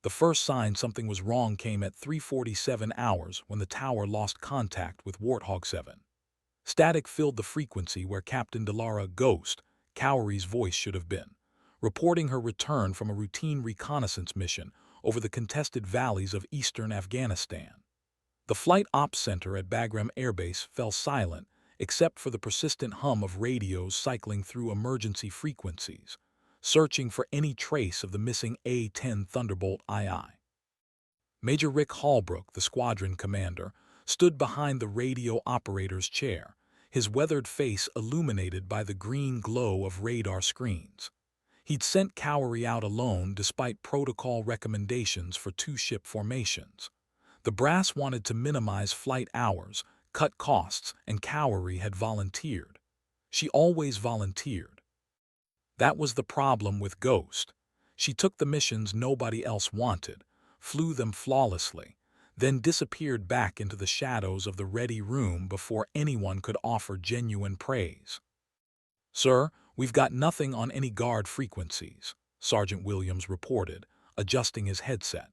The first sign something was wrong came at 3:47 hours when the tower lost contact with Warthog 7. Static filled the frequency where Captain Delara Ghost, Cowrie's voice should have been, reporting her return from a routine reconnaissance mission over the contested valleys of eastern Afghanistan. The Flight Ops Center at Bagram Air Base fell silent except for the persistent hum of radios cycling through emergency frequencies, searching for any trace of the missing A-10 Thunderbolt II. Major Rick Hallbrook, the squadron commander, stood behind the radio operator's chair, his weathered face illuminated by the green glow of radar screens. He'd sent Cowrie out alone despite protocol recommendations for two-ship formations. The brass wanted to minimize flight hours, cut costs, and Cowrie had volunteered. She always volunteered. That was the problem with Ghost. She took the missions nobody else wanted, flew them flawlessly, then disappeared back into the shadows of the ready room before anyone could offer genuine praise. "Sir, we've got nothing on any guard frequencies," Sergeant Williams reported, adjusting his headset.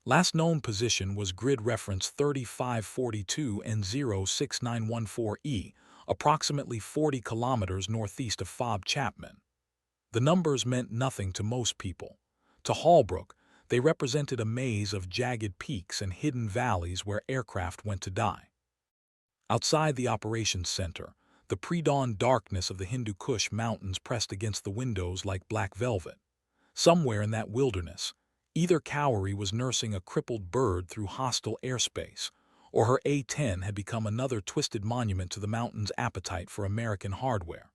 Last known position was grid reference 3542 and 06914E, approximately 40 kilometers northeast of Fob Chapman. The numbers meant nothing to most people. To Hallbrook, they represented a maze of jagged peaks and hidden valleys where aircraft went to die. Outside the operations center, the pre-dawn darkness of the Hindu Kush mountains pressed against the windows like black velvet. Somewhere in that wilderness, either Cowrie was nursing a crippled bird through hostile airspace, or her A-10 had become another twisted monument to the mountain's appetite for American hardware.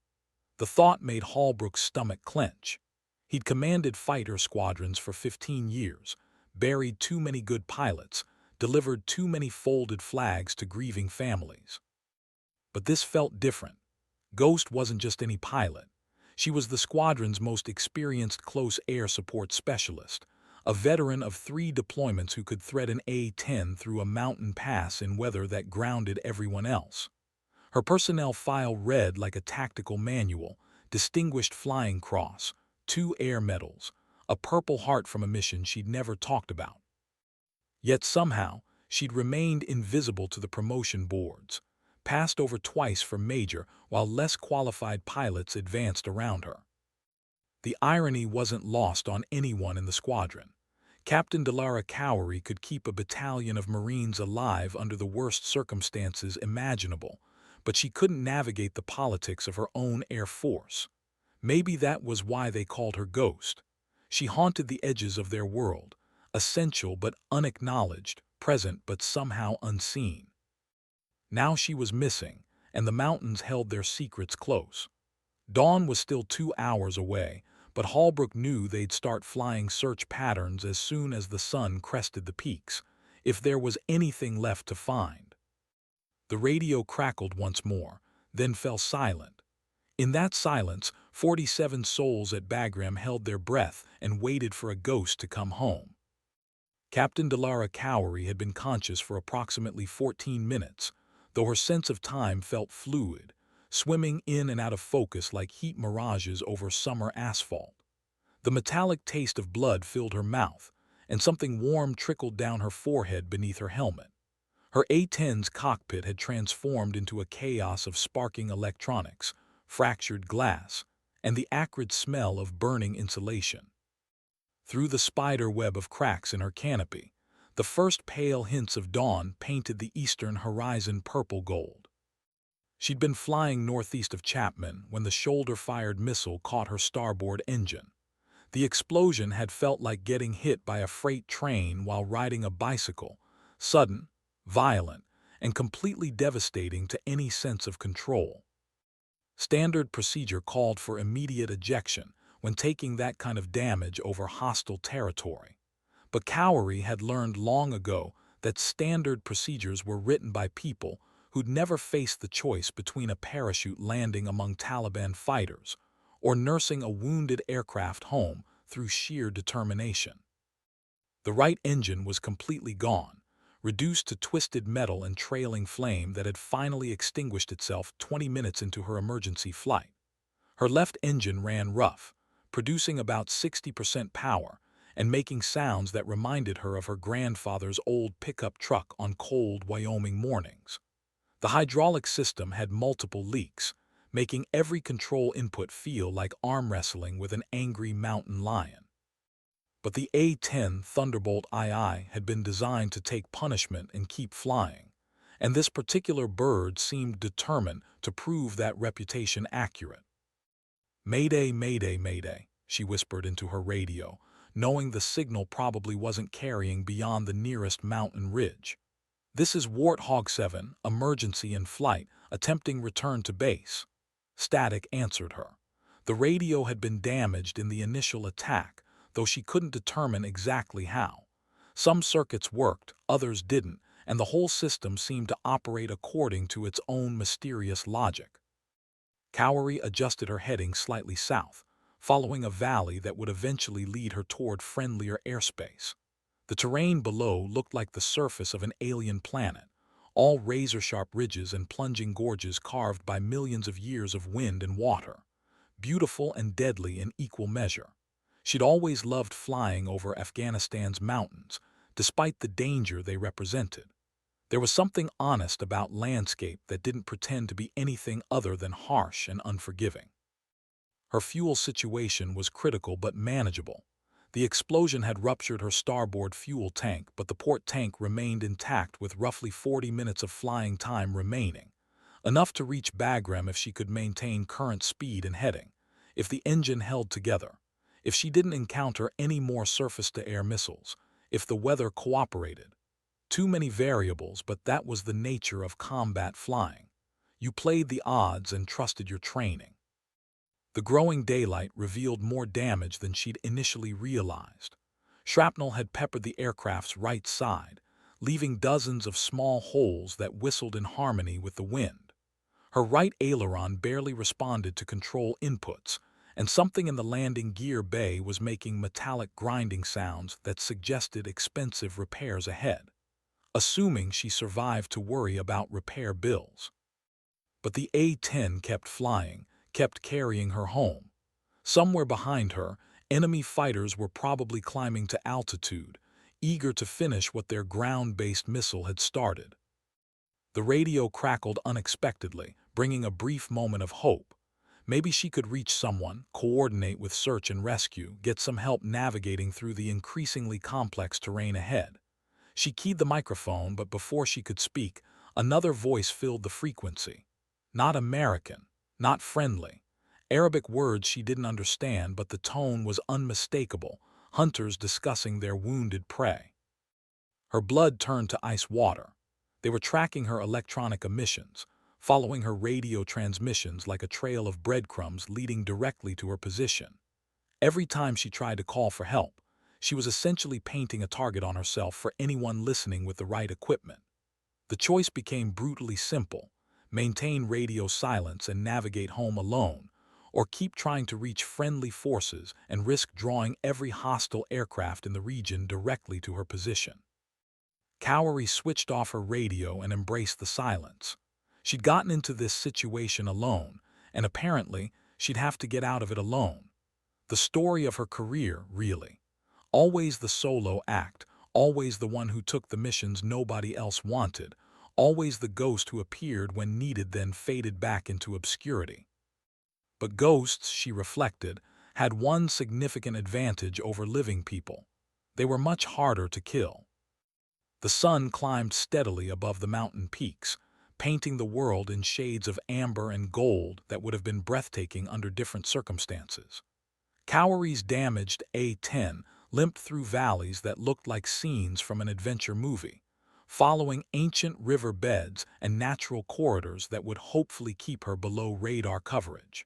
The thought made Hallbrook's stomach clench. He'd commanded fighter squadrons for 15 years, buried too many good pilots, delivered too many folded flags to grieving families. But this felt different. Ghost wasn't just any pilot. She was the squadron's most experienced close air support specialist, a veteran of 3 deployments who could thread an A-10 through a mountain pass in weather that grounded everyone else. Her personnel file read like a tactical manual: Distinguished Flying Cross, 2 air medals, a Purple Heart from a mission she'd never talked about. Yet somehow, she'd remained invisible to the promotion boards, passed over twice for major while less qualified pilots advanced around her. The irony wasn't lost on anyone in the squadron. Captain Delara Cowrie could keep a battalion of Marines alive under the worst circumstances imaginable, but she couldn't navigate the politics of her own Air Force. Maybe that was why they called her Ghost. She haunted the edges of their world, essential but unacknowledged, present but somehow unseen. Now she was missing, and the mountains held their secrets close. Dawn was still 2 hours away, but Hallbrook knew they'd start flying search patterns as soon as the sun crested the peaks, if there was anything left to find. The radio crackled once more, then fell silent. In that silence, 47 souls at Bagram held their breath and waited for a ghost to come home. Captain Delara Cowrie had been conscious for approximately 14 minutes, though her sense of time felt fluid, swimming in and out of focus like heat mirages over summer asphalt. The metallic taste of blood filled her mouth, and something warm trickled down her forehead beneath her helmet. Her A-10's cockpit had transformed into a chaos of sparking electronics, fractured glass, and the acrid smell of burning insulation. Through the spider web of cracks in her canopy, the first pale hints of dawn painted the eastern horizon purple-gold. She'd been flying northeast of Chapman when the shoulder-fired missile caught her starboard engine. The explosion had felt like getting hit by a freight train while riding a bicycle, sudden, violent, and completely devastating to any sense of control. Standard procedure called for immediate ejection when taking that kind of damage over hostile territory. But Cowrie had learned long ago that standard procedures were written by people who'd never faced the choice between a parachute landing among Taliban fighters or nursing a wounded aircraft home through sheer determination. The right engine was completely gone, reduced to twisted metal and trailing flame that had finally extinguished itself 20 minutes into her emergency flight. Her left engine ran rough, producing about 60% power, and making sounds that reminded her of her grandfather's old pickup truck on cold Wyoming mornings. The hydraulic system had multiple leaks, making every control input feel like arm wrestling with an angry mountain lion. But the A-10 Thunderbolt II had been designed to take punishment and keep flying, and this particular bird seemed determined to prove that reputation accurate. "Mayday, mayday, mayday," she whispered into her radio, knowing the signal probably wasn't carrying beyond the nearest mountain ridge. "This is Warthog 7, emergency in flight, attempting return to base." Static answered her. The radio had been damaged in the initial attack, though she couldn't determine exactly how. Some circuits worked, others didn't, and the whole system seemed to operate according to its own mysterious logic. Cowrie adjusted her heading slightly south, following a valley that would eventually lead her toward friendlier airspace. The terrain below looked like the surface of an alien planet, all razor-sharp ridges and plunging gorges carved by millions of years of wind and water, beautiful and deadly in equal measure. She'd always loved flying over Afghanistan's mountains, despite the danger they represented. There was something honest about landscape that didn't pretend to be anything other than harsh and unforgiving. Her fuel situation was critical but manageable. The explosion had ruptured her starboard fuel tank, but the port tank remained intact with roughly 40 minutes of flying time remaining, enough to reach Bagram if she could maintain current speed and heading, if the engine held together, if she didn't encounter any more surface-to-air missiles, if the weather cooperated. Too many variables, but that was the nature of combat flying. You played the odds and trusted your training. The growing daylight revealed more damage than she'd initially realized. Shrapnel had peppered the aircraft's right side, leaving dozens of small holes that whistled in harmony with the wind. Her right aileron barely responded to control inputs, and something in the landing gear bay was making metallic grinding sounds that suggested expensive repairs ahead. Assuming she survived to worry about repair bills. But the A-10 kept flying, kept carrying her home. Somewhere behind her, enemy fighters were probably climbing to altitude, eager to finish what their ground-based missile had started. The radio crackled unexpectedly, bringing a brief moment of hope. Maybe she could reach someone, coordinate with search and rescue, get some help navigating through the increasingly complex terrain ahead. She keyed the microphone, but before she could speak, another voice filled the frequency. Not American, not friendly. Arabic words she didn't understand, but the tone was unmistakable, hunters discussing their wounded prey. Her blood turned to ice water. They were tracking her electronic emissions, following her radio transmissions like a trail of breadcrumbs leading directly to her position. Every time she tried to call for help, she was essentially painting a target on herself for anyone listening with the right equipment. The choice became brutally simple: maintain radio silence and navigate home alone, or keep trying to reach friendly forces and risk drawing every hostile aircraft in the region directly to her position. Cowrie switched off her radio and embraced the silence. She'd gotten into this situation alone, and apparently she'd have to get out of it alone. The story of her career, really. Always the solo act, always the one who took the missions nobody else wanted, always the ghost who appeared when needed then faded back into obscurity. But ghosts, she reflected, had one significant advantage over living people. They were much harder to kill. The sun climbed steadily above the mountain peaks, painting the world in shades of amber and gold that would have been breathtaking under different circumstances. Cowrie's damaged A-10 limped through valleys that looked like scenes from an adventure movie, following ancient river beds and natural corridors that would hopefully keep her below radar coverage.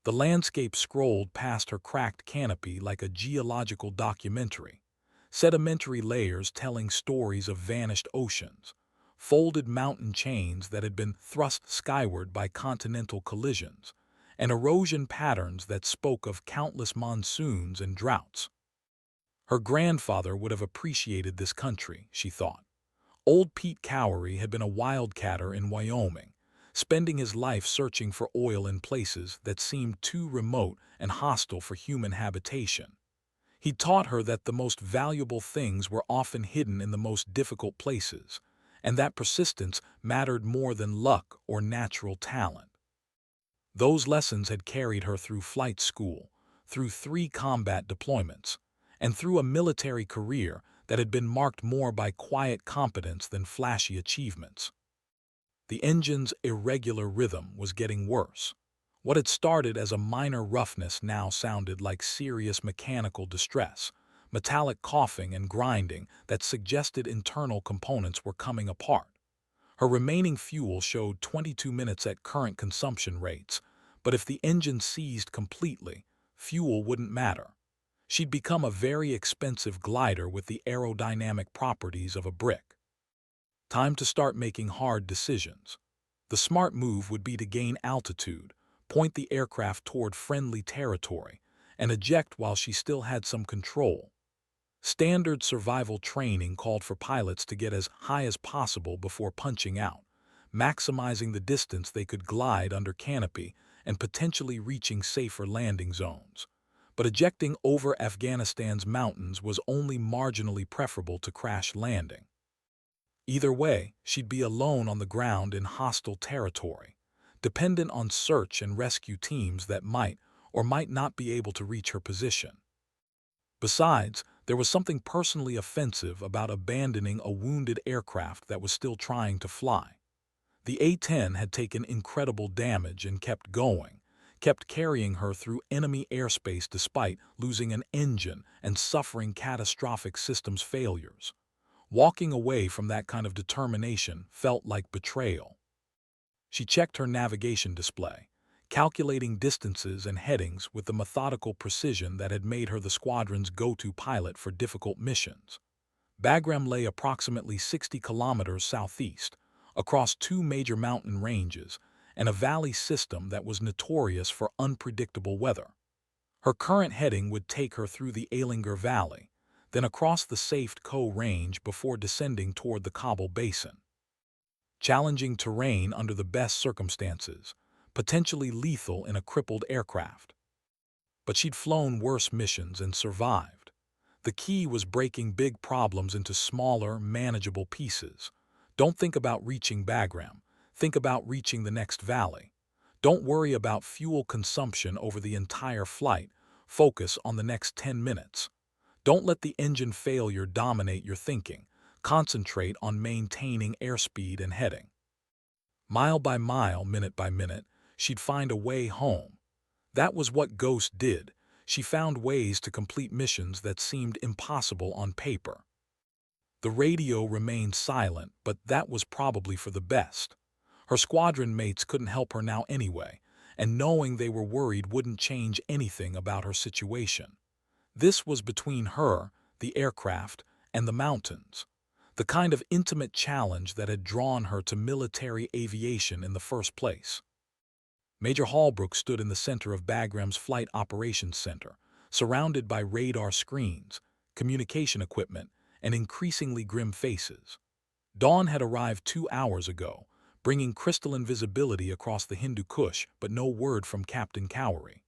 The landscape scrolled past her cracked canopy like a geological documentary, sedimentary layers telling stories of vanished oceans, folded mountain chains that had been thrust skyward by continental collisions, and erosion patterns that spoke of countless monsoons and droughts. Her grandfather would have appreciated this country, she thought. Old Pete Cowrie had been a wildcatter in Wyoming, spending his life searching for oil in places that seemed too remote and hostile for human habitation. He taught her that the most valuable things were often hidden in the most difficult places, and that persistence mattered more than luck or natural talent. Those lessons had carried her through flight school, through 3 combat deployments, and through a military career that had been marked more by quiet competence than flashy achievements. The engine's irregular rhythm was getting worse. What had started as a minor roughness now sounded like serious mechanical distress, metallic coughing and grinding that suggested internal components were coming apart. Her remaining fuel showed 22 minutes at current consumption rates, but if the engine seized completely, fuel wouldn't matter. She'd become a very expensive glider with the aerodynamic properties of a brick. Time to start making hard decisions. The smart move would be to gain altitude, point the aircraft toward friendly territory, and eject while she still had some control. Standard survival training called for pilots to get as high as possible before punching out, maximizing the distance they could glide under canopy and potentially reaching safer landing zones. But ejecting over Afghanistan's mountains was only marginally preferable to crash landing. Either way, she'd be alone on the ground in hostile territory, dependent on search and rescue teams that might or might not be able to reach her position. Besides, there was something personally offensive about abandoning a wounded aircraft that was still trying to fly. The A-10 had taken incredible damage and kept going, kept carrying her through enemy airspace despite losing an engine and suffering catastrophic systems failures. Walking away from that kind of determination felt like betrayal. She checked her navigation display, calculating distances and headings with the methodical precision that had made her the squadron's go-to pilot for difficult missions. Bagram lay approximately 60 kilometers southeast, across 2 major mountain ranges, and a valley system that was notorious for unpredictable weather. Her current heading would take her through the Alinger Valley, then across the Safed Co range before descending toward the Kabul Basin. Challenging terrain under the best circumstances, potentially lethal in a crippled aircraft. But she'd flown worse missions and survived. The key was breaking big problems into smaller, manageable pieces. Don't think about reaching Bagram. Think about reaching the next valley. Don't worry about fuel consumption over the entire flight. Focus on the next 10 minutes. Don't let the engine failure dominate your thinking. Concentrate on maintaining airspeed and heading. Mile by mile, minute by minute, she'd find a way home. That was what Ghost did. She found ways to complete missions that seemed impossible on paper. The radio remained silent, but that was probably for the best. Her squadron mates couldn't help her now anyway, and knowing they were worried wouldn't change anything about her situation. This was between her, the aircraft, and the mountains, the kind of intimate challenge that had drawn her to military aviation in the first place. Major Holbrook stood in the center of Bagram's Flight Operations Center, surrounded by radar screens, communication equipment, and increasingly grim faces. Dawn had arrived 2 hours ago, bringing crystalline visibility across the Hindu Kush, but no word from Captain Cowery.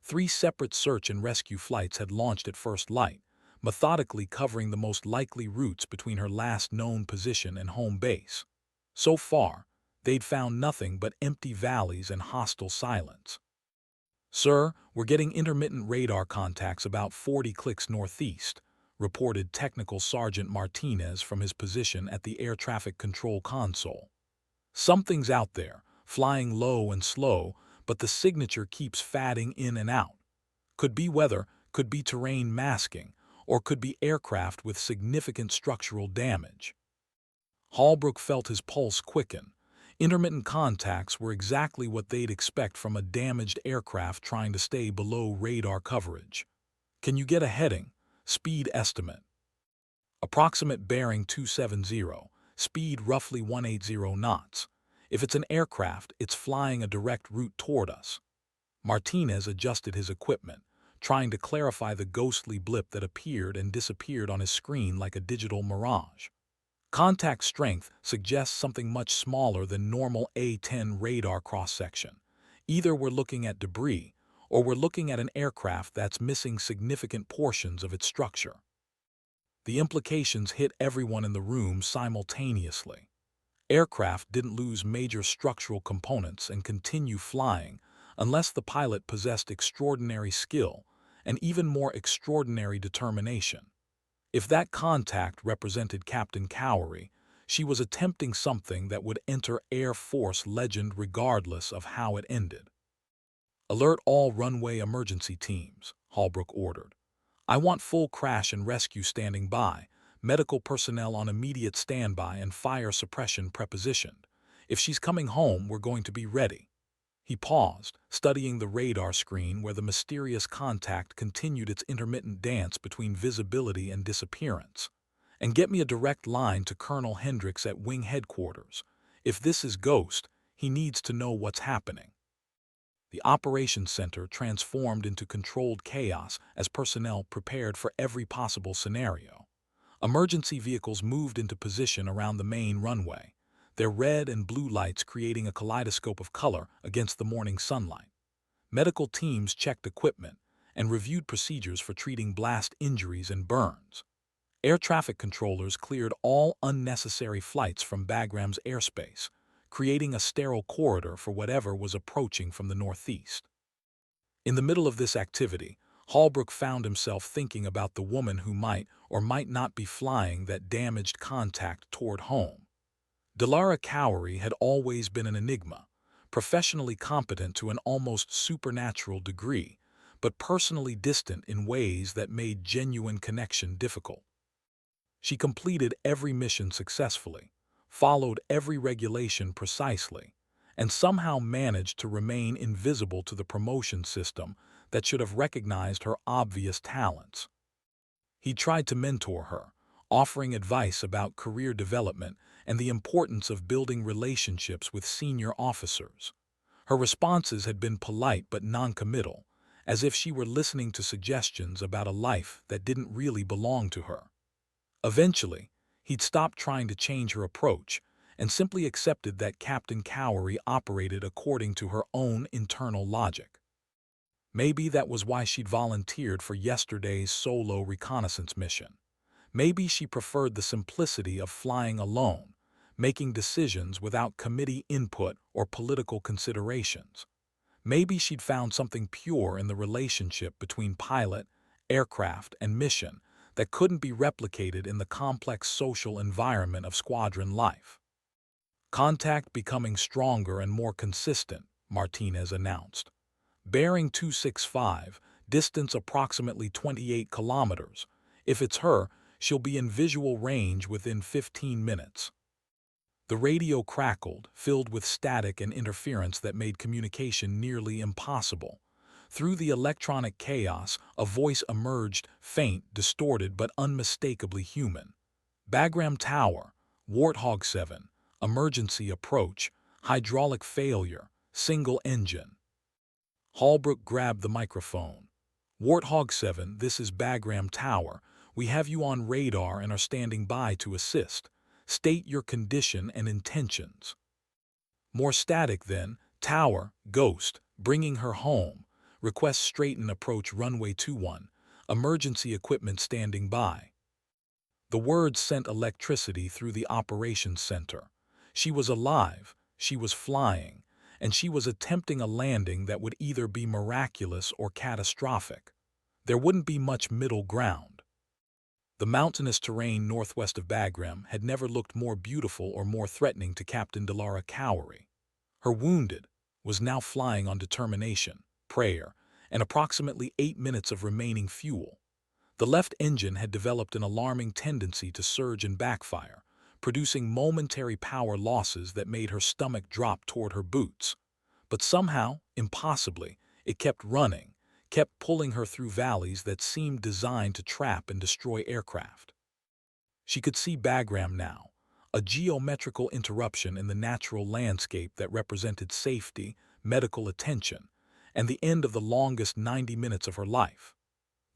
3 separate search and rescue flights had launched at first light, methodically covering the most likely routes between her last known position and home base. So far, they'd found nothing but empty valleys and hostile silence. "Sir, we're getting intermittent radar contacts about 40 clicks northeast," reported Technical Sergeant Martinez from his position at the air traffic control console. "Something's out there, flying low and slow, but the signature keeps fading in and out. Could be weather, could be terrain masking, or could be aircraft with significant structural damage." Holbrook felt his pulse quicken. Intermittent contacts were exactly what they'd expect from a damaged aircraft trying to stay below radar coverage. "Can you get a heading? Speed estimate." "Approximate bearing 270, speed roughly 180 knots. If it's an aircraft, it's flying a direct route toward us." Martinez adjusted his equipment, trying to clarify the ghostly blip that appeared and disappeared on his screen like a digital mirage. Contact strength suggests something much smaller than normal A-10 radar cross-section. Either we're looking at debris, or we're looking at an aircraft that's missing significant portions of its structure. The implications hit everyone in the room simultaneously. Aircraft didn't lose major structural components and continue flying unless the pilot possessed extraordinary skill and even more extraordinary determination. If that contact represented Captain Cowery, she was attempting something that would enter Air Force legend regardless of how it ended. "Alert all runway emergency teams," Holbrook ordered. "I want full crash and rescue standing by, medical personnel on immediate standby and fire suppression prepositioned. If she's coming home, we're going to be ready." He paused, studying the radar screen where the mysterious contact continued its intermittent dance between visibility and disappearance. "And get me a direct line to Colonel Hendricks at Wing Headquarters. If this is Ghost, he needs to know what's happening." The operations center transformed into controlled chaos as personnel prepared for every possible scenario. Emergency vehicles moved into position around the main runway, their red and blue lights creating a kaleidoscope of color against the morning sunlight. Medical teams checked equipment and reviewed procedures for treating blast injuries and burns. Air traffic controllers cleared all unnecessary flights from Bagram's airspace, creating a sterile corridor for whatever was approaching from the northeast. In the middle of this activity, Holbrook found himself thinking about the woman who might or might not be flying that damaged contact toward home. Delara Cowery had always been an enigma, professionally competent to an almost supernatural degree, but personally distant in ways that made genuine connection difficult. She completed every mission successfully, followed every regulation precisely, and somehow managed to remain invisible to the promotion system that should have recognized her obvious talents. He tried to mentor her, offering advice about career development and the importance of building relationships with senior officers. Her responses had been polite but noncommittal, as if she were listening to suggestions about a life that didn't really belong to her. Eventually, he'd stopped trying to change her approach and simply accepted that Captain Cowery operated according to her own internal logic. Maybe that was why she'd volunteered for yesterday's solo reconnaissance mission. Maybe she preferred the simplicity of flying alone, making decisions without committee input or political considerations. Maybe she'd found something pure in the relationship between pilot, aircraft, and mission that couldn't be replicated in the complex social environment of squadron life. "Contact becoming stronger and more consistent," Martinez announced. "Bearing 265, distance approximately 28 kilometers. If it's her, she'll be in visual range within 15 minutes." The radio crackled, filled with static and interference that made communication nearly impossible. Through the electronic chaos, a voice emerged, faint, distorted, but unmistakably human. "Bagram Tower, Warthog 7, emergency approach, hydraulic failure, single engine." Holbrook grabbed the microphone. "Warthog 7, this is Bagram Tower. We have you on radar and are standing by to assist. State your condition and intentions." More static then. "Tower, Ghost, bringing her home. Request straighten approach runway 21. Emergency equipment standing by." The words sent electricity through the operations center. She was alive, she was flying, and she was attempting a landing that would either be miraculous or catastrophic. There wouldn't be much middle ground. The mountainous terrain northwest of Bagram had never looked more beautiful or more threatening to Captain Delara Cowery. Her wounded was now flying on determination, prayer, and approximately 8 minutes of remaining fuel. The left engine had developed an alarming tendency to surge and backfire, producing momentary power losses that made her stomach drop toward her boots. But somehow, impossibly, it kept running, kept pulling her through valleys that seemed designed to trap and destroy aircraft. She could see Bagram now, a geometrical interruption in the natural landscape that represented safety, medical attention, and the end of the longest 90 minutes of her life.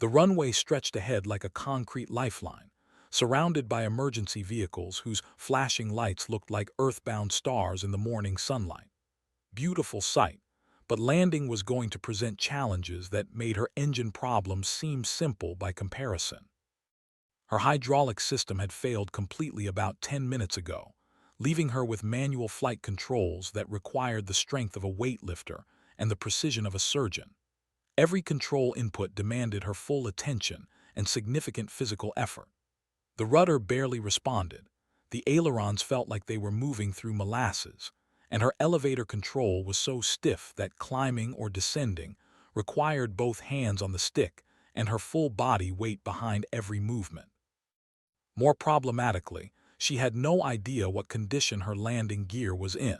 The runway stretched ahead like a concrete lifeline, surrounded by emergency vehicles whose flashing lights looked like earthbound stars in the morning sunlight. Beautiful sight, but landing was going to present challenges that made her engine problems seem simple by comparison. Her hydraulic system had failed completely about 10 minutes ago, leaving her with manual flight controls that required the strength of a weightlifter and the precision of a surgeon. Every control input demanded her full attention and significant physical effort. The rudder barely responded. The ailerons felt like they were moving through molasses, and her elevator control was so stiff that climbing or descending required both hands on the stick and her full body weight behind every movement. More problematically, she had no idea what condition her landing gear was in.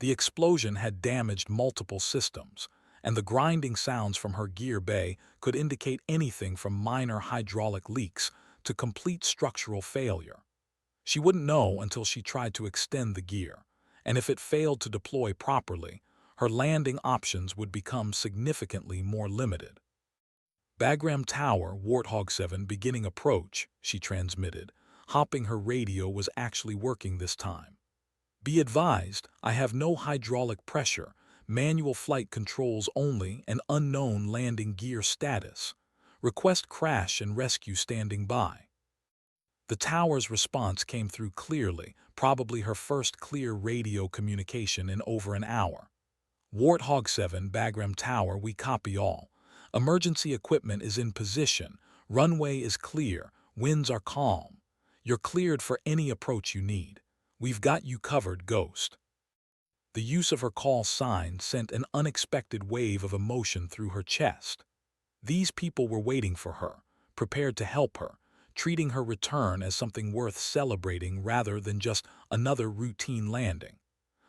The explosion had damaged multiple systems, and the grinding sounds from her gear bay could indicate anything from minor hydraulic leaks to complete structural failure. She wouldn't know until she tried to extend the gear, and if it failed to deploy properly, her landing options would become significantly more limited. Bagram Tower, Warthog 7 beginning approach, she transmitted, hoping her radio was actually working this time. Be advised, I have no hydraulic pressure, manual flight controls only, and unknown landing gear status. Request crash and rescue standing by. The tower's response came through clearly, probably her first clear radio communication in over an hour. Warthog 7, Bagram Tower, we copy all. Emergency equipment is in position, runway is clear, winds are calm. You're cleared for any approach you need. We've got you covered, Ghost. The use of her call sign sent an unexpected wave of emotion through her chest. These people were waiting for her, prepared to help her, treating her return as something worth celebrating rather than just another routine landing.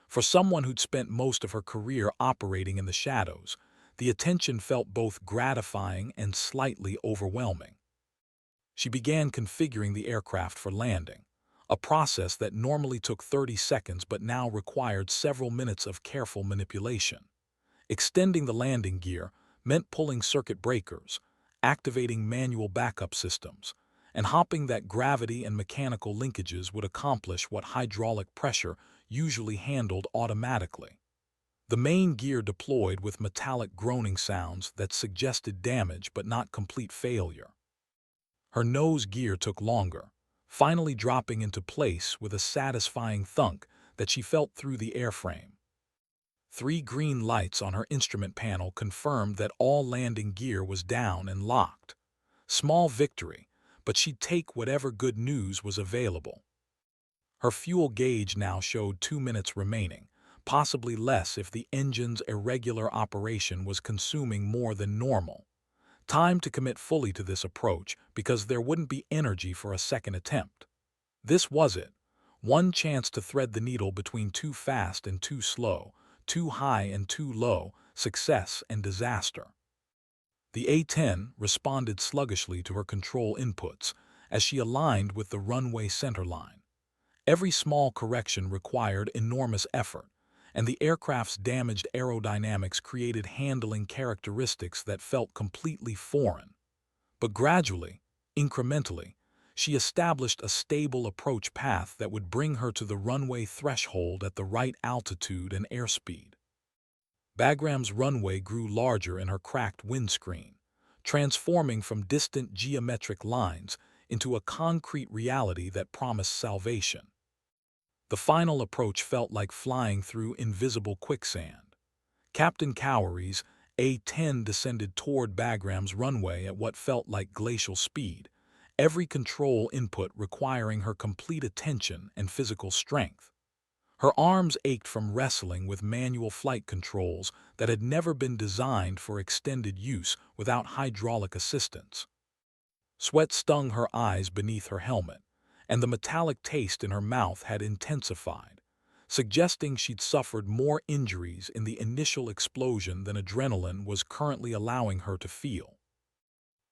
For someone who'd spent most of her career operating in the shadows, the attention felt both gratifying and slightly overwhelming. She began configuring the aircraft for landing, a process that normally took 30 seconds but now required several minutes of careful manipulation. Extending the landing gear meant pulling circuit breakers, activating manual backup systems, and hoping that gravity and mechanical linkages would accomplish what hydraulic pressure usually handled automatically. The main gear deployed with metallic groaning sounds that suggested damage but not complete failure. Her nose gear took longer, finally dropping into place with a satisfying thunk that she felt through the airframe. 3 green lights on her instrument panel confirmed that all landing gear was down and locked. Small victory, but she'd take whatever good news was available. Her fuel gauge now showed 2 minutes remaining, possibly less if the engine's irregular operation was consuming more than normal. Time to commit fully to this approach because there wouldn't be energy for a second attempt. This was it. One chance to thread the needle between too fast and too slow, too high and too low, success and disaster. The A-10 responded sluggishly to her control inputs as she aligned with the runway centerline. Every small correction required enormous effort, and the aircraft's damaged aerodynamics created handling characteristics that felt completely foreign. But gradually, incrementally, she established a stable approach path that would bring her to the runway threshold at the right altitude and airspeed. Bagram's runway grew larger in her cracked windscreen, transforming from distant geometric lines into a concrete reality that promised salvation. The final approach felt like flying through invisible quicksand. Captain Cowery's A-10 descended toward Bagram's runway at what felt like glacial speed, every control input requiring her complete attention and physical strength. Her arms ached from wrestling with manual flight controls that had never been designed for extended use without hydraulic assistance. Sweat stung her eyes beneath her helmet, and the metallic taste in her mouth had intensified, suggesting she'd suffered more injuries in the initial explosion than adrenaline was currently allowing her to feel.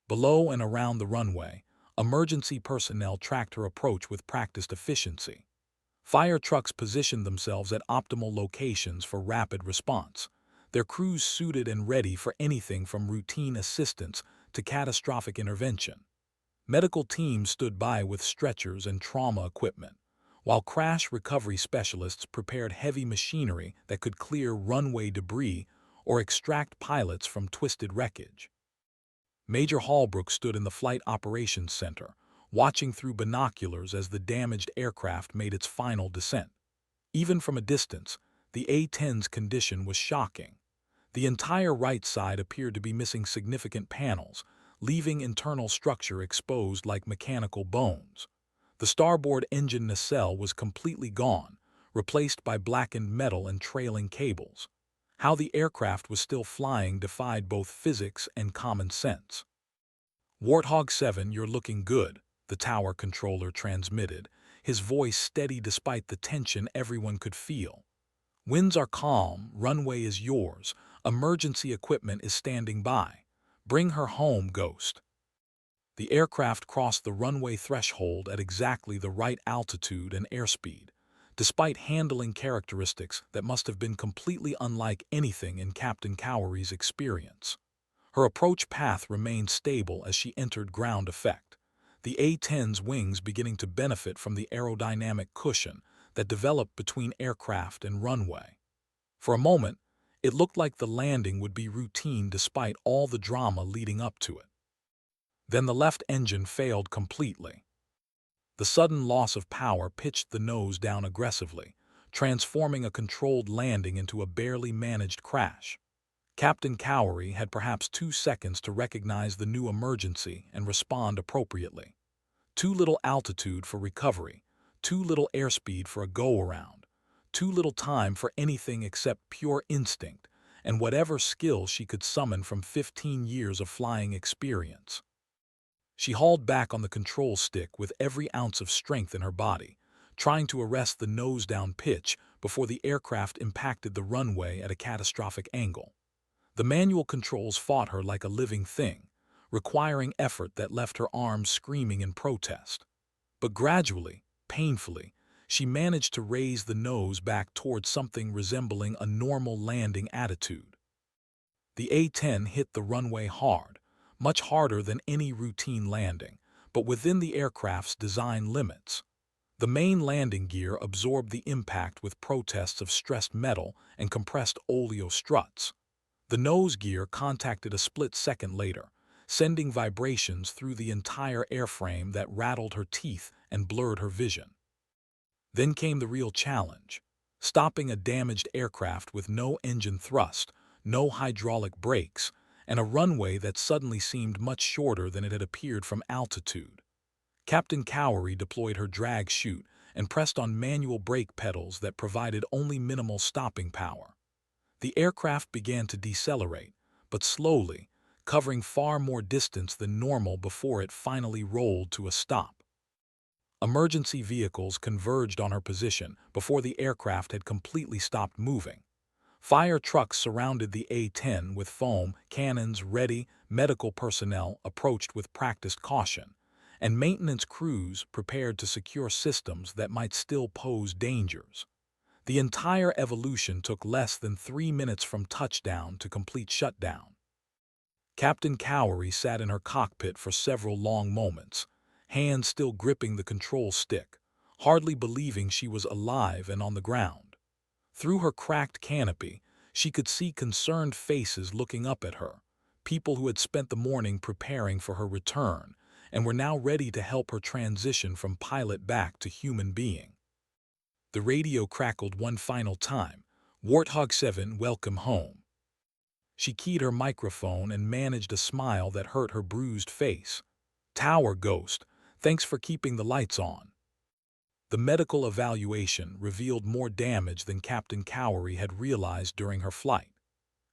Below and around the runway, emergency personnel tracked her approach with practiced efficiency. Fire trucks positioned themselves at optimal locations for rapid response, their crews suited and ready for anything from routine assistance to catastrophic intervention. Medical teams stood by with stretchers and trauma equipment, while crash recovery specialists prepared heavy machinery that could clear runway debris or extract pilots from twisted wreckage. Major Holbrook stood in the Flight Operations Center, watching through binoculars as the damaged aircraft made its final descent. Even from a distance, the A-10's condition was shocking. The entire right side appeared to be missing significant panels, leaving internal structure exposed like mechanical bones. The starboard engine nacelle was completely gone, replaced by blackened metal and trailing cables. How the aircraft was still flying defied both physics and common sense. "Warthog 7, you're looking good," the tower controller transmitted, his voice steady despite the tension everyone could feel. "Winds are calm, runway is yours, emergency equipment is standing by. Bring her home, Ghost." The aircraft crossed the runway threshold at exactly the right altitude and airspeed, despite handling characteristics that must have been completely unlike anything in Captain Cowery's experience. Her approach path remained stable as she entered ground effect, the A-10's wings beginning to benefit from the aerodynamic cushion that developed between aircraft and runway. For a moment, it looked like the landing would be routine despite all the drama leading up to it. Then the left engine failed completely. The sudden loss of power pitched the nose down aggressively, transforming a controlled landing into a barely managed crash. Captain Cowery had perhaps 2 seconds to recognize the new emergency and respond appropriately. Too little altitude for recovery, too little airspeed for a go-around, too little time for anything except pure instinct and whatever skill she could summon from 15 years of flying experience. She hauled back on the control stick with every ounce of strength in her body, trying to arrest the nose-down pitch before the aircraft impacted the runway at a catastrophic angle. The manual controls fought her like a living thing, requiring effort that left her arms screaming in protest. But gradually, painfully, she managed to raise the nose back towards something resembling a normal landing attitude. The A-10 hit the runway hard, much harder than any routine landing, but within the aircraft's design limits. The main landing gear absorbed the impact with protests of stressed metal and compressed oleo struts. The nose gear contacted a split second later, sending vibrations through the entire airframe that rattled her teeth and blurred her vision. Then came the real challenge: stopping a damaged aircraft with no engine thrust, no hydraulic brakes, and a runway that suddenly seemed much shorter than it had appeared from altitude. Captain Cowery deployed her drag chute and pressed on manual brake pedals that provided only minimal stopping power. The aircraft began to decelerate, but slowly, covering far more distance than normal before it finally rolled to a stop. Emergency vehicles converged on her position before the aircraft had completely stopped moving. Fire trucks surrounded the A-10 with foam cannons ready, medical personnel approached with practiced caution, and maintenance crews prepared to secure systems that might still pose dangers. The entire evolution took less than 3 minutes from touchdown to complete shutdown. Captain Cowery sat in her cockpit for several long moments, hands still gripping the control stick, hardly believing she was alive and on the ground. Through her cracked canopy, she could see concerned faces looking up at her, people who had spent the morning preparing for her return and were now ready to help her transition from pilot back to human being. The radio crackled one final time. "Warthog 7, welcome home." She keyed her microphone and managed a smile that hurt her bruised face. "Tower Ghost, thanks for keeping the lights on." The medical evaluation revealed more damage than Captain Cowery had realized during her flight.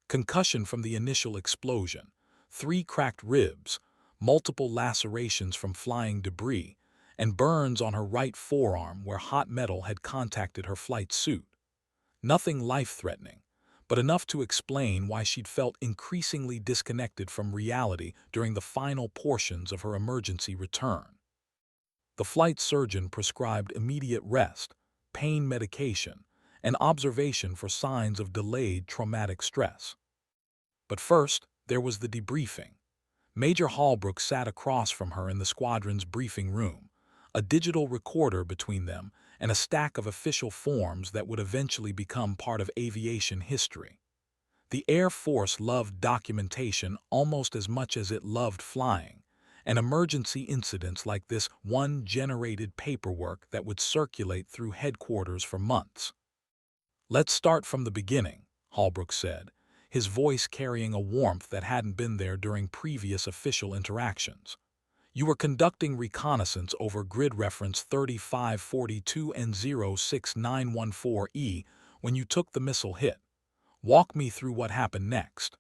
Concussion from the initial explosion, 3 cracked ribs, multiple lacerations from flying debris, and burns on her right forearm where hot metal had contacted her flight suit. Nothing life-threatening, but enough to explain why she'd felt increasingly disconnected from reality during the final portions of her emergency return. The flight surgeon prescribed immediate rest, pain medication, and observation for signs of delayed traumatic stress. But first, there was the debriefing. Major Holbrook sat across from her in the squadron's briefing room, a digital recorder between them and a stack of official forms that would eventually become part of aviation history. The Air Force loved documentation almost as much as it loved flying, and emergency incidents like this one generated paperwork that would circulate through headquarters for months. "Let's start from the beginning," Holbrook said, his voice carrying a warmth that hadn't been there during previous official interactions. "You were conducting reconnaissance over grid reference 3542 and 06914E when you took the missile hit. Walk me through what happened next."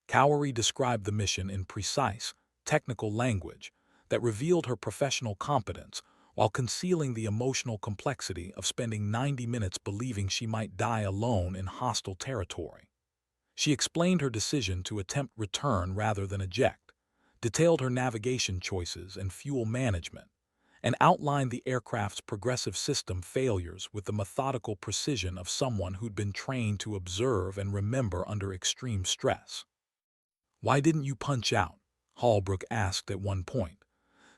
Cowery described the mission in precise, technical language that revealed her professional competence while concealing the emotional complexity of spending 90 minutes believing she might die alone in hostile territory. She explained her decision to attempt return rather than eject, detailed her navigation choices and fuel management, and outlined the aircraft's progressive system failures with the methodical precision of someone who'd been trained to observe and remember under extreme stress. "Why didn't you punch out?" Holbrook asked at one point.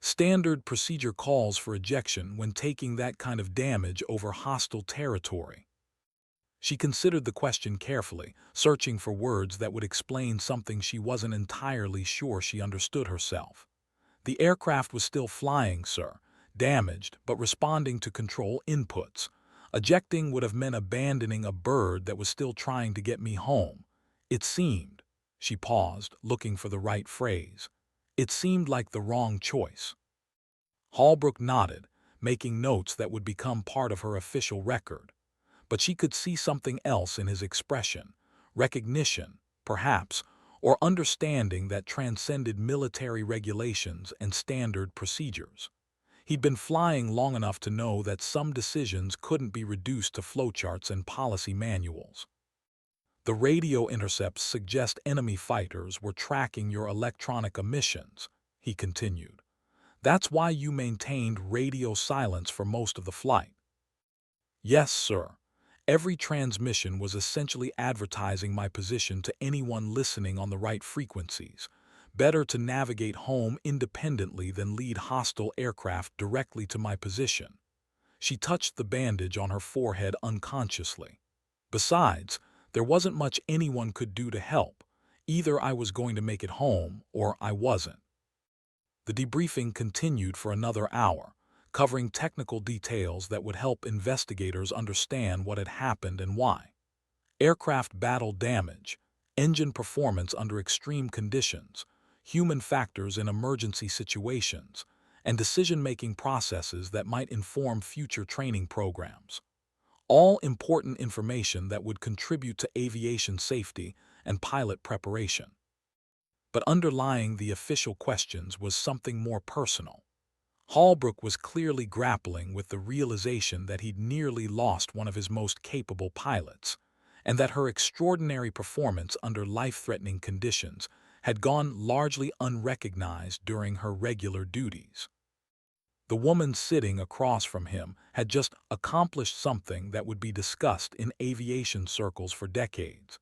"Standard procedure calls for ejection when taking that kind of damage over hostile territory." She considered the question carefully, searching for words that would explain something she wasn't entirely sure she understood herself. "The aircraft was still flying, sir, damaged but responding to control inputs. Ejecting would have meant abandoning a bird that was still trying to get me home. It seemed—" she paused, looking for the right phrase. "It seemed like the wrong choice." Holbrook nodded, making notes that would become part of her official record. But she could see something else in his expression, recognition, perhaps, or understanding that transcended military regulations and standard procedures. He'd been flying long enough to know that some decisions couldn't be reduced to flowcharts and policy manuals. "The radio intercepts suggest enemy fighters were tracking your electronic emissions," he continued. "That's why you maintained radio silence for most of the flight." "Yes, sir. Every transmission was essentially advertising my position to anyone listening on the right frequencies. Better to navigate home independently than lead hostile aircraft directly to my position." She touched the bandage on her forehead unconsciously. "Besides, there wasn't much anyone could do to help. Either I was going to make it home or I wasn't." The debriefing continued for another hour, covering technical details that would help investigators understand what had happened and why. Aircraft battle damage, engine performance under extreme conditions, human factors in emergency situations, and decision-making processes that might inform future training programs. All important information that would contribute to aviation safety and pilot preparation. But underlying the official questions was something more personal. Holbrook was clearly grappling with the realization that he'd nearly lost one of his most capable pilots, and that her extraordinary performance under life-threatening conditions had gone largely unrecognized during her regular duties. The woman sitting across from him had just accomplished something that would be discussed in aviation circles for decades.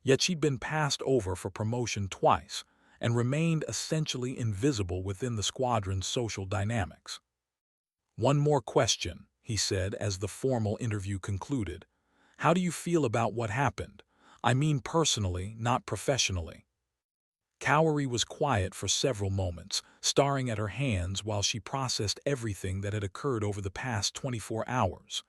Yet she'd been passed over for promotion twice, and remained essentially invisible within the squadron's social dynamics. "One more question," he said as the formal interview concluded. "How do you feel about what happened? I mean personally, not professionally." Cowery was quiet for several moments, staring at her hands while she processed everything that had occurred over the past 24 hours.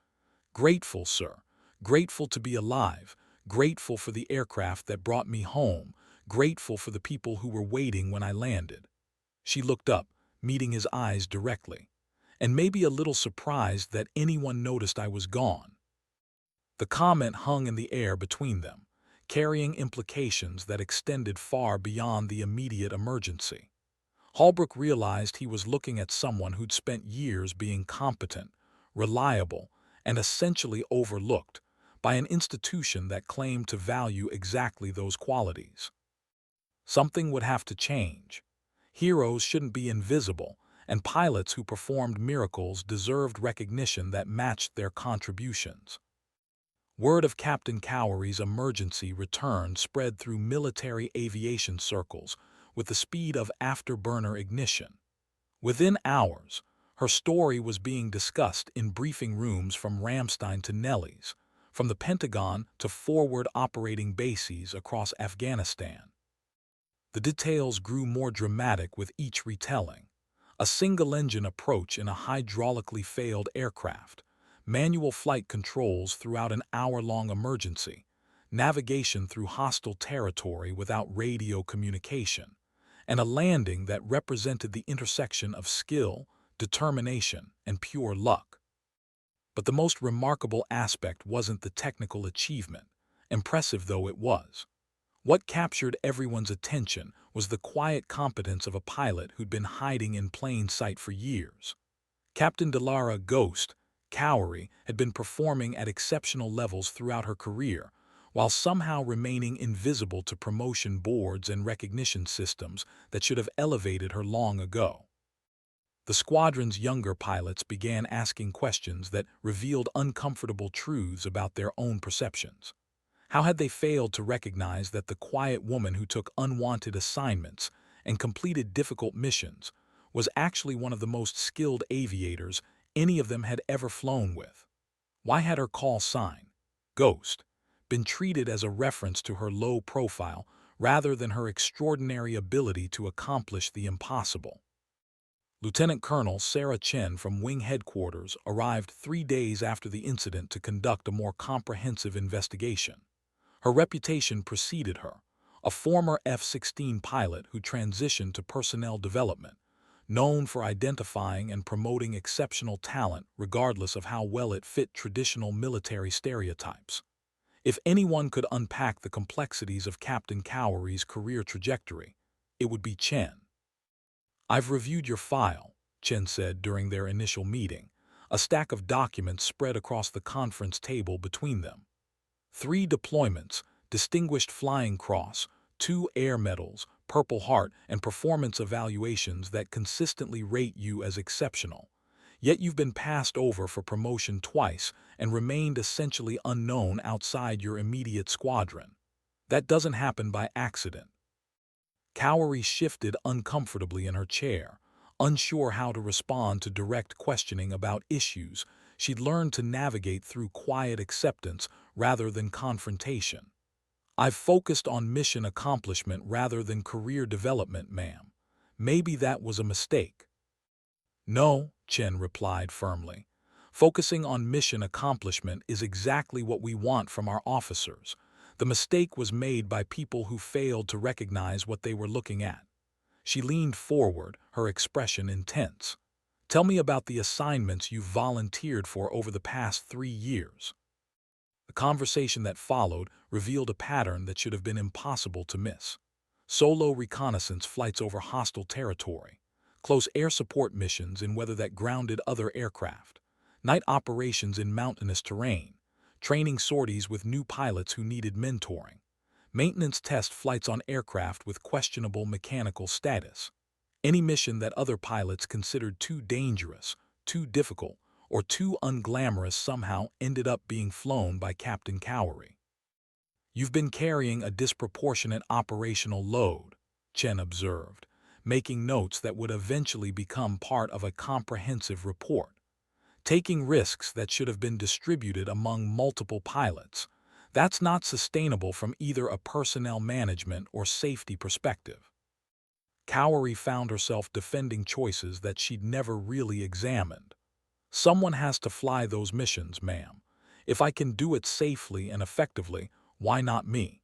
"Grateful, sir. Grateful to be alive. Grateful for the aircraft that brought me home. Grateful for the people who were waiting when I landed." She looked up, meeting his eyes directly, "and maybe a little surprised that anyone noticed I was gone." The comment hung in the air between them, carrying implications that extended far beyond the immediate emergency. Holbrook realized he was looking at someone who'd spent years being competent, reliable, and essentially overlooked by an institution that claimed to value exactly those qualities. Something would have to change. Heroes shouldn't be invisible, and pilots who performed miracles deserved recognition that matched their contributions. Word of Captain Cowery's emergency return spread through military aviation circles with the speed of afterburner ignition. Within hours, her story was being discussed in briefing rooms from Ramstein to Nelly's, from the Pentagon to forward operating bases across Afghanistan. The details grew more dramatic with each retelling. A single-engine approach in a hydraulically failed aircraft, manual flight controls throughout an hour-long emergency, navigation through hostile territory without radio communication, and a landing that represented the intersection of skill, determination, and pure luck. But the most remarkable aspect wasn't the technical achievement, impressive though it was. What captured everyone's attention was the quiet competence of a pilot who'd been hiding in plain sight for years. Captain Delara Ghost Cowery had been performing at exceptional levels throughout her career, while somehow remaining invisible to promotion boards and recognition systems that should have elevated her long ago. The squadron's younger pilots began asking questions that revealed uncomfortable truths about their own perceptions. How had they failed to recognize that the quiet woman who took unwanted assignments and completed difficult missions was actually one of the most skilled aviators any of them had ever flown with? Why had her call sign, Ghost, been treated as a reference to her low profile rather than her extraordinary ability to accomplish the impossible? Lieutenant Colonel Sarah Chen from Wing Headquarters arrived 3 days after the incident to conduct a more comprehensive investigation. Her reputation preceded her, a former F-16 pilot who transitioned to personnel development, known for identifying and promoting exceptional talent regardless of how well it fit traditional military stereotypes. If anyone could unpack the complexities of Captain Cowery's career trajectory, it would be Chen. "I've reviewed your file," Chen said during their initial meeting, a stack of documents spread across the conference table between them. 3 deployments, Distinguished Flying Cross, 2 Air Medals, Purple Heart, and performance evaluations that consistently rate you as exceptional. Yet you've been passed over for promotion twice and remained essentially unknown outside your immediate squadron. That doesn't happen by accident. Cowery shifted uncomfortably in her chair, unsure how to respond to direct questioning about issues she'd learned to navigate through quiet acceptance rather than confrontation. "I've focused on mission accomplishment rather than career development, ma'am. Maybe that was a mistake." "No," Chen replied firmly. "Focusing on mission accomplishment is exactly what we want from our officers. The mistake was made by people who failed to recognize what they were looking at." She leaned forward, her expression intense. "Tell me about the assignments you've volunteered for over the past 3 years." The conversation that followed revealed a pattern that should have been impossible to miss. Solo reconnaissance flights over hostile territory, close air support missions in weather that grounded other aircraft, night operations in mountainous terrain, training sorties with new pilots who needed mentoring, maintenance test flights on aircraft with questionable mechanical status. Any mission that other pilots considered too dangerous, too difficult, or too unglamorous somehow ended up being flown by Captain Cowery. "You've been carrying a disproportionate operational load," Chen observed, making notes that would eventually become part of a comprehensive report. "Taking risks that should have been distributed among multiple pilots. That's not sustainable from either a personnel management or safety perspective." Cowery found herself defending choices that she'd never really examined. "Someone has to fly those missions, ma'am. If I can do it safely and effectively, why not me?"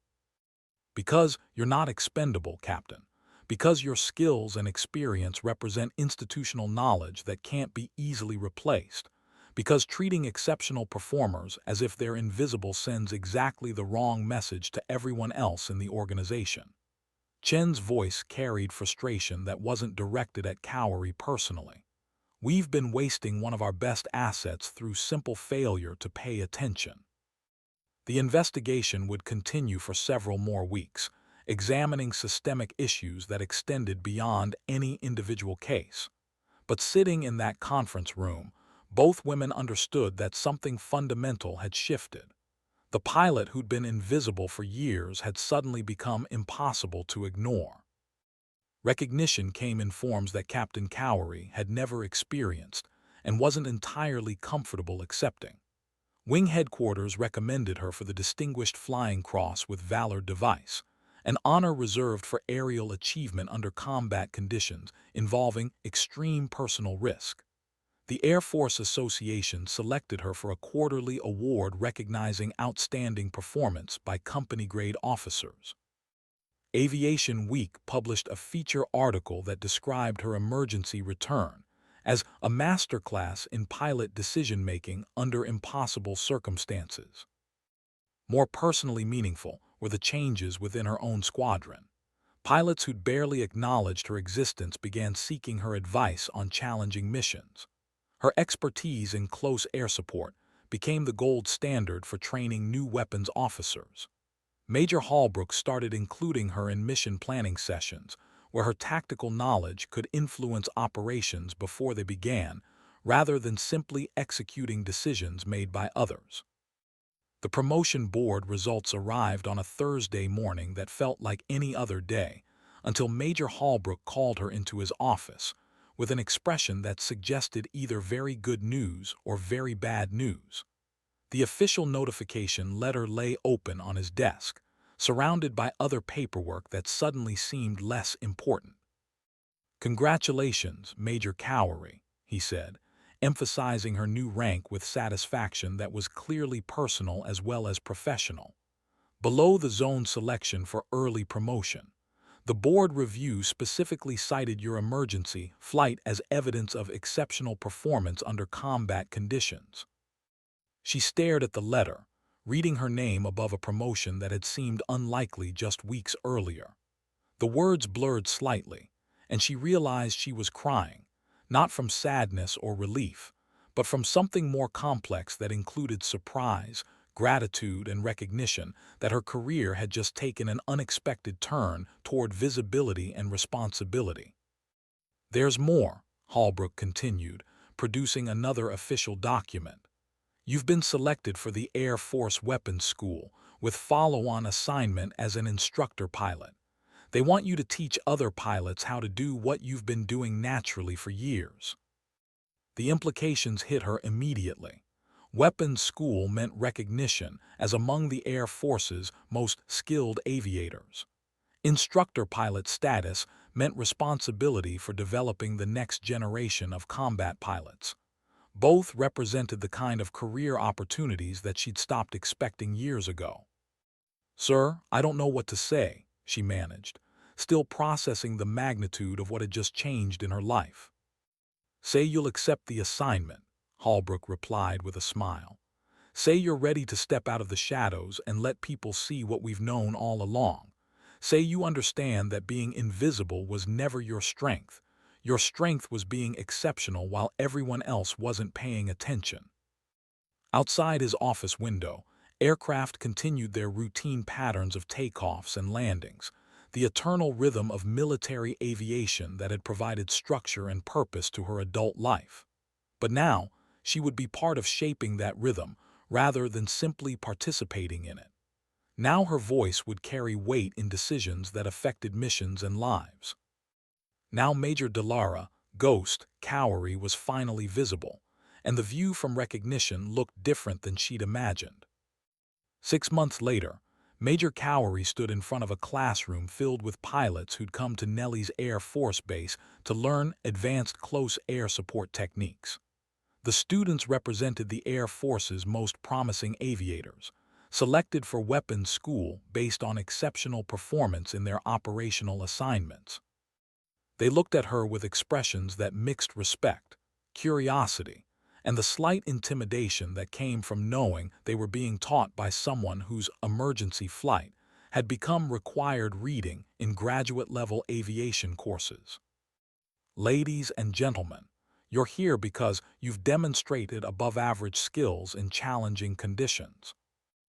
"Because you're not expendable, Captain. Because your skills and experience represent institutional knowledge that can't be easily replaced. Because treating exceptional performers as if they're invisible sends exactly the wrong message to everyone else in the organization." Chen's voice carried frustration that wasn't directed at Cowery personally. "We've been wasting one of our best assets through simple failure to pay attention." The investigation would continue for several more weeks, examining systemic issues that extended beyond any individual case. But sitting in that conference room, both women understood that something fundamental had shifted. The pilot who'd been invisible for years had suddenly become impossible to ignore. Recognition came in forms that Captain Cowery had never experienced and wasn't entirely comfortable accepting. Wing headquarters recommended her for the Distinguished Flying Cross with Valor device, an honor reserved for aerial achievement under combat conditions involving extreme personal risk. The Air Force Association selected her for a quarterly award recognizing outstanding performance by company-grade officers. Aviation Week published a feature article that described her emergency return as a masterclass in pilot decision-making under impossible circumstances. More personally meaningful were the changes within her own squadron. Pilots who'd barely acknowledged her existence began seeking her advice on challenging missions. Her expertise in close air support became the gold standard for training new weapons officers. Major Holbrook started including her in mission planning sessions, where her tactical knowledge could influence operations before they began, rather than simply executing decisions made by others. The promotion board results arrived on a Thursday morning that felt like any other day, until Major Holbrook called her into his office, with an expression that suggested either very good news or very bad news. The official notification letter lay open on his desk, surrounded by other paperwork that suddenly seemed less important. "Congratulations, Major Cowery," he said, emphasizing her new rank with satisfaction that was clearly personal as well as professional. Below the zone selection for early promotion, the board review specifically cited your emergency flight as evidence of exceptional performance under combat conditions. She stared at the letter, reading her name above a promotion that had seemed unlikely just weeks earlier. The words blurred slightly, and she realized she was crying, not from sadness or relief, but from something more complex that included surprise, gratitude, and recognition that her career had just taken an unexpected turn toward visibility and responsibility. "There's more," Holbrook continued, producing another official document. "You've been selected for the Air Force Weapons School, with follow-on assignment as an instructor pilot. They want you to teach other pilots how to do what you've been doing naturally for years." The implications hit her immediately. Weapons school meant recognition as among the Air Force's most skilled aviators. Instructor pilot status meant responsibility for developing the next generation of combat pilots. Both represented the kind of career opportunities that she'd stopped expecting years ago. "Sir, I don't know what to say," she managed, still processing the magnitude of what had just changed in her life. "Say you'll accept the assignment," Holbrook replied with a smile. "Say you're ready to step out of the shadows and let people see what we've known all along. Say you understand that being invisible was never your strength. Your strength was being exceptional while everyone else wasn't paying attention." Outside his office window, aircraft continued their routine patterns of takeoffs and landings, the eternal rhythm of military aviation that had provided structure and purpose to her adult life. But now, she would be part of shaping that rhythm rather than simply participating in it. Now her voice would carry weight in decisions that affected missions and lives. Now Major Delara, Ghost, Cowery was finally visible, and the view from recognition looked different than she'd imagined. 6 months later, Major Cowery stood in front of a classroom filled with pilots who'd come to Nellis Air Force Base to learn advanced close air support techniques. The students represented the Air Force's most promising aviators, selected for weapons school based on exceptional performance in their operational assignments. They looked at her with expressions that mixed respect, curiosity, and the slight intimidation that came from knowing they were being taught by someone whose emergency flight had become required reading in graduate-level aviation courses. "Ladies and gentlemen, you're here because you've demonstrated above-average skills in challenging conditions.